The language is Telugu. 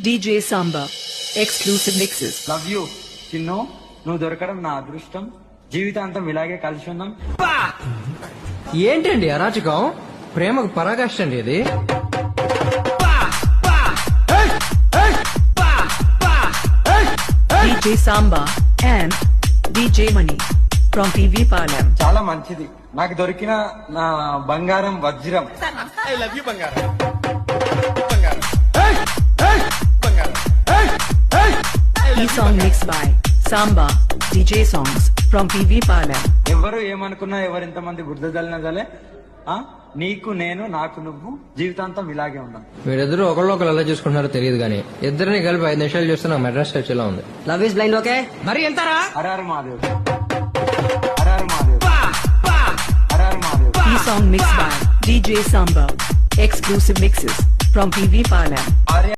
DJ Samba. Exclusive mixes. Love you Chinnu, నువ్వు దొరకడం నా అదృష్టం. జీవితాంతం ఇలాగే కలిసి ఉందాం. ఏంటండి అరాచకం? ప్రేమకు పరాకాష్ట అండి ఇది. DJ Samba and DJ Money from PV Palam. చాలా మంచిది. నాకు దొరికిన నా బంగారం వజ్రం. ఐ లవ్ యూ బంగారం. బంగారం. బంగారం. E song mixed by Samba DJ Songs from PV Palam. ఎవరు ఏమనుకున్నా, ఎవరింతమంది బుద్ధ జల్లే, నీకు నేను, నాకు నువ్వు, జీవితాంతం ఇలాగే ఉందాం. వీరిద్దరూ ఒకళ్ళు ఎలా చూసుకుంటున్నారో తెలియదు కానీ ఇద్దరిని కలిపి 5 నిమిషాలు చూస్తే నాకు మెడ్రాస్ చర్చిలో ఉంది. Love is blind okay. మరి ఎంతరా? హరహర మహాదేవ్, హరహర మహాదేవ్, హరహర Mahadev. E song mixed by DJ Samba. Exclusive mixes from PV Palam.